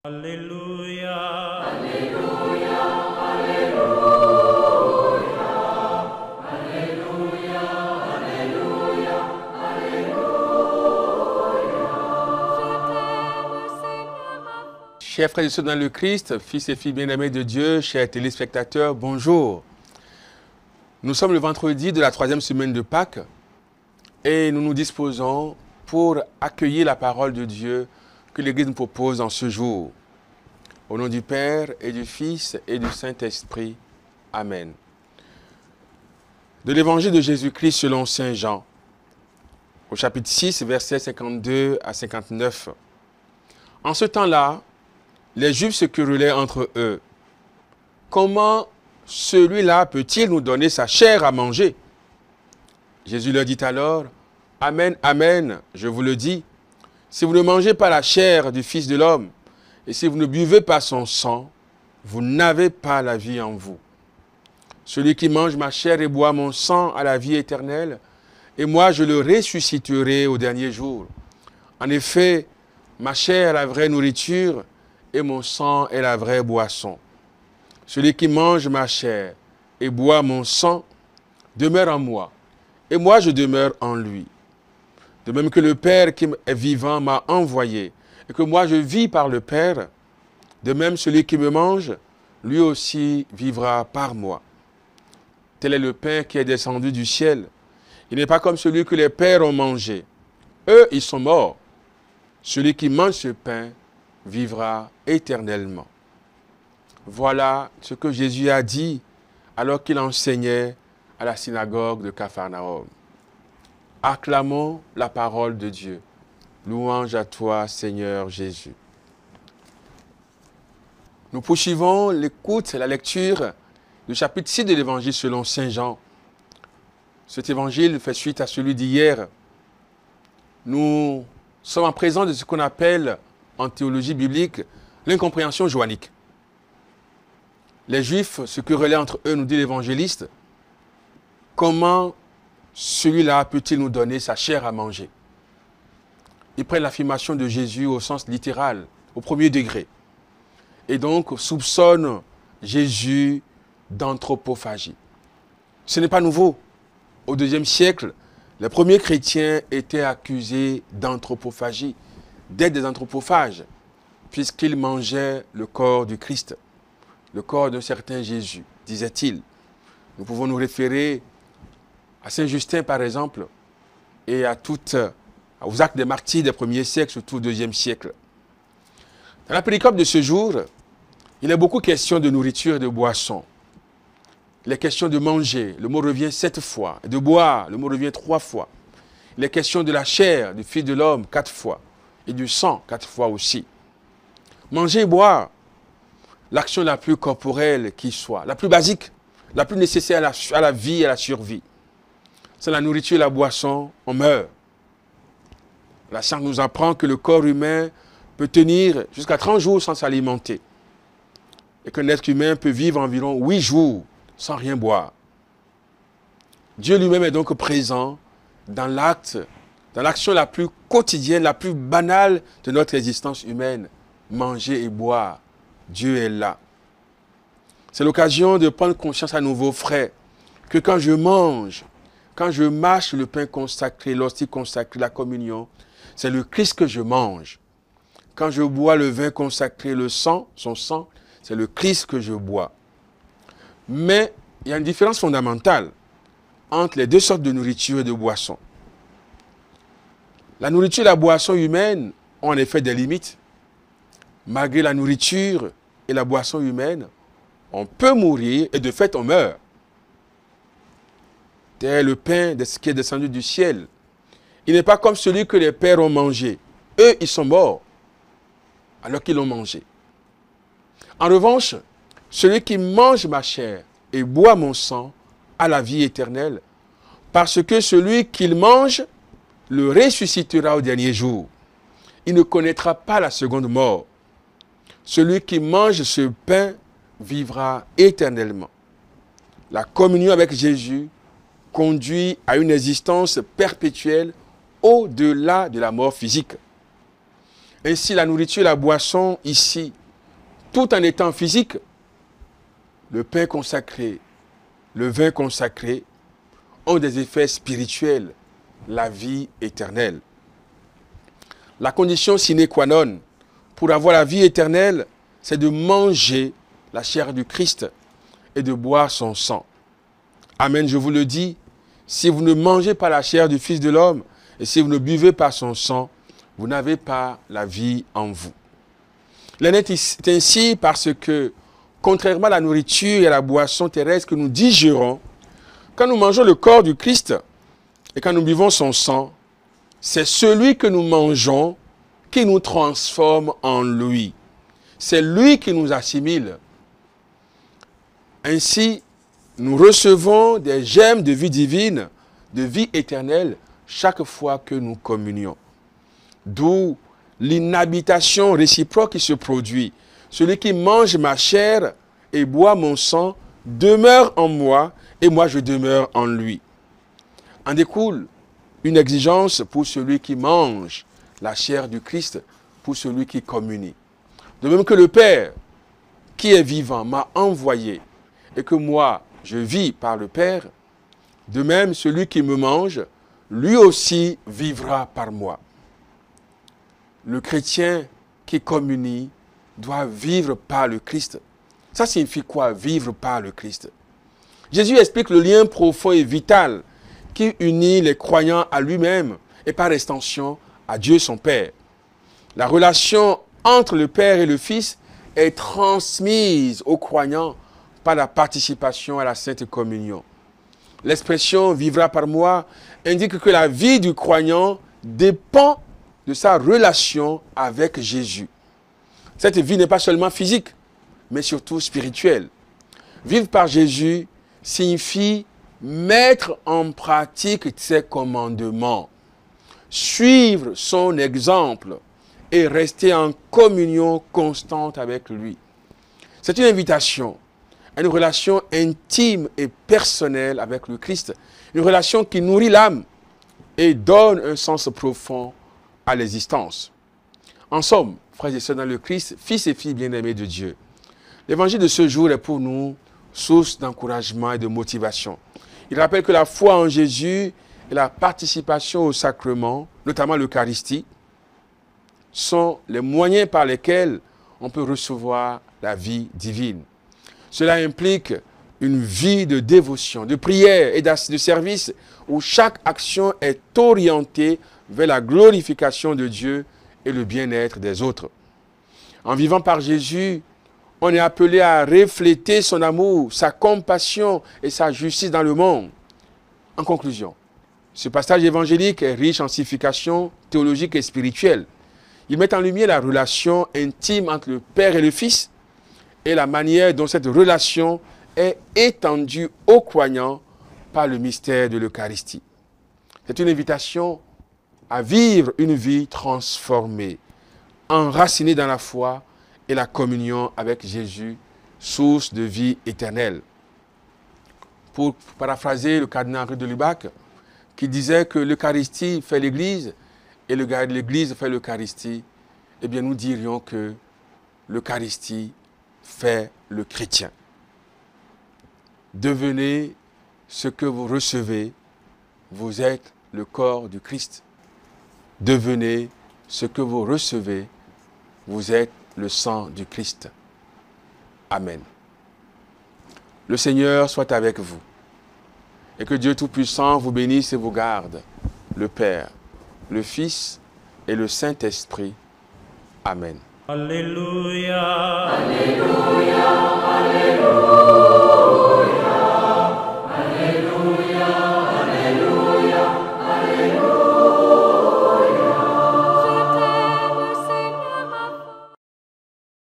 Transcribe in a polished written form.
Alléluia. Alléluia, Alléluia, Alléluia, Alléluia, Alléluia. Chers frères et sœurs dans le Christ, fils et filles bien-aimés de Dieu, chers téléspectateurs, bonjour. Nous sommes le vendredi de la 3e semaine de Pâques et nous nous disposons pour accueillir la parole de Dieu que l'Église nous propose en ce jour. Au nom du Père et du Fils et du Saint-Esprit. Amen. De l'Évangile de Jésus-Christ selon Saint Jean, au chapitre 6, versets 52 à 59. En ce temps-là, les Juifs se querellaient entre eux. Comment celui-là peut-il nous donner sa chair à manger? Jésus leur dit alors, Amen, Amen, je vous le dis, si vous ne mangez pas la chair du Fils de l'homme, et si vous ne buvez pas son sang, vous n'avez pas la vie en vous. Celui qui mange ma chair et boit mon sang a la vie éternelle, et moi je le ressusciterai au dernier jour. En effet, ma chair est la vraie nourriture, et mon sang est la vraie boisson. Celui qui mange ma chair et boit mon sang demeure en moi, et moi je demeure en lui. De même que le Père qui est vivant m'a envoyé, et que moi je vis par le Père, de même celui qui me mange, lui aussi vivra par moi. Tel est le pain qui est descendu du ciel. Il n'est pas comme celui que les pères ont mangé. Eux, ils sont morts. Celui qui mange ce pain vivra éternellement. Voilà ce que Jésus a dit alors qu'il enseignait à la synagogue de Capharnaüm. Acclamons la parole de Dieu. Louange à toi, Seigneur Jésus. Nous poursuivons l'écoute et la lecture du chapitre 6 de l'Évangile selon Saint Jean. Cet évangile fait suite à celui d'hier. Nous sommes en présence de ce qu'on appelle, en théologie biblique, l'incompréhension joannique. Les Juifs se querellaient entre eux, nous dit l'évangéliste. Comment celui-là peut-il nous donner sa chair à manger? Ils prennent l'affirmation de Jésus au sens littéral, au premier degré. Et donc soupçonnent Jésus d'anthropophagie. Ce n'est pas nouveau. Au IIe siècle, les premiers chrétiens étaient accusés d'anthropophagie, d'être des anthropophages, puisqu'ils mangeaient le corps du Christ, le corps d'un certain Jésus, disait-il. Nous pouvons nous référer à Saint Justin, par exemple, et aux actes des martyrs des premiers siècles, surtout au IIe siècle. Dans la péricope de ce jour, il est beaucoup question de nourriture et de boisson. Il est question de manger, le mot revient 7 fois, de boire, le mot revient 3 fois. Il est question de la chair du Fils de l'homme 4 fois, et du sang 4 fois aussi. Manger et boire, l'action la plus corporelle qui soit, la plus basique, la plus nécessaire à la vie et à la survie. C'est la nourriture et la boisson, on meurt. La science nous apprend que le corps humain peut tenir jusqu'à 30 jours sans s'alimenter. Et qu'un être humain peut vivre environ 8 jours sans rien boire. Dieu lui-même est donc présent dans l'action la plus quotidienne, la plus banale de notre existence humaine. Manger et boire. Dieu est là. C'est l'occasion de prendre conscience à nouveau, frères, que quand je mange, quand je mâche le pain consacré, l'hostie consacrée, la communion, c'est le Christ que je mange. Quand je bois le vin consacré, le sang, son sang, c'est le Christ que je bois. Mais il y a une différence fondamentale entre les deux sortes de nourriture et de boisson. La nourriture et la boisson humaine ont en effet des limites. Malgré la nourriture et la boisson humaine, on peut mourir et de fait on meurt. Tel le pain qui est descendu du ciel. Il n'est pas comme celui que les pères ont mangé. Eux, ils sont morts alors qu'ils l'ont mangé. En revanche, celui qui mange ma chair et boit mon sang a la vie éternelle, parce que celui qu'il mange le ressuscitera au dernier jour. Il ne connaîtra pas la seconde mort. Celui qui mange ce pain vivra éternellement. La communion avec Jésus conduit à une existence perpétuelle au-delà de la mort physique. Ainsi, la nourriture et la boisson ici, tout en étant physique, le pain consacré, le vin consacré, ont des effets spirituels, la vie éternelle. La condition sine qua non pour avoir la vie éternelle, c'est de manger la chair du Christ et de boire son sang. Amen, je vous le dis, si vous ne mangez pas la chair du Fils de l'homme et si vous ne buvez pas son sang, vous n'avez pas la vie en vous. Il en est ainsi parce que, contrairement à la nourriture et à la boisson terrestre que nous digérons, quand nous mangeons le corps du Christ et quand nous buvons son sang, c'est celui que nous mangeons qui nous transforme en lui. C'est lui qui nous assimile. Ainsi, nous recevons des gemmes de vie divine, de vie éternelle, chaque fois que nous communions. D'où l'inhabitation réciproque qui se produit. Celui qui mange ma chair et boit mon sang demeure en moi et moi je demeure en lui. En découle une exigence pour celui qui mange la chair du Christ, pour celui qui communie. De même que le Père, qui est vivant, m'a envoyé et que moi, je vis par le Père, de même celui qui me mange, lui aussi vivra par moi. Le chrétien qui communie doit vivre par le Christ. Ça signifie quoi, vivre par le Christ? Jésus explique le lien profond et vital qui unit les croyants à lui-même et par extension à Dieu son Père. La relation entre le Père et le Fils est transmise aux croyants par la participation à la Sainte Communion. L'expression « vivra par moi » indique que la vie du croyant dépend de sa relation avec Jésus. Cette vie n'est pas seulement physique, mais surtout spirituelle. Vivre par Jésus signifie mettre en pratique ses commandements, suivre son exemple et rester en communion constante avec lui. C'est une invitation à une relation intime et personnelle avec le Christ, une relation qui nourrit l'âme et donne un sens profond à l'existence. En somme, frères et sœurs dans le Christ, fils et filles bien-aimés de Dieu, l'évangile de ce jour est pour nous source d'encouragement et de motivation. Il rappelle que la foi en Jésus et la participation au sacrement, notamment l'Eucharistie, sont les moyens par lesquels on peut recevoir la vie divine. Cela implique une vie de dévotion, de prière et de service où chaque action est orientée vers la glorification de Dieu et le bien-être des autres. En vivant par Jésus, on est appelé à refléter son amour, sa compassion et sa justice dans le monde. En conclusion, ce passage évangélique est riche en significations théologiques et spirituelles. Il met en lumière la relation intime entre le Père et le Fils et la manière dont cette relation est étendue aux croyants par le mystère de l'Eucharistie. C'est une invitation à vivre une vie transformée, enracinée dans la foi et la communion avec Jésus, source de vie éternelle. Pour paraphraser le cardinal Henri de Lubac, qui disait que l'Eucharistie fait l'Église et l'Église fait l'Eucharistie, eh bien nous dirions que l'Eucharistie fait le chrétien. Devenez ce que vous recevez, vous êtes le corps du Christ. Devenez ce que vous recevez, vous êtes le sang du Christ. Amen. Le Seigneur soit avec vous et que Dieu Tout-Puissant vous bénisse et vous garde, le Père, le Fils et le Saint-Esprit. Amen. Alléluia. Alléluia, Alléluia.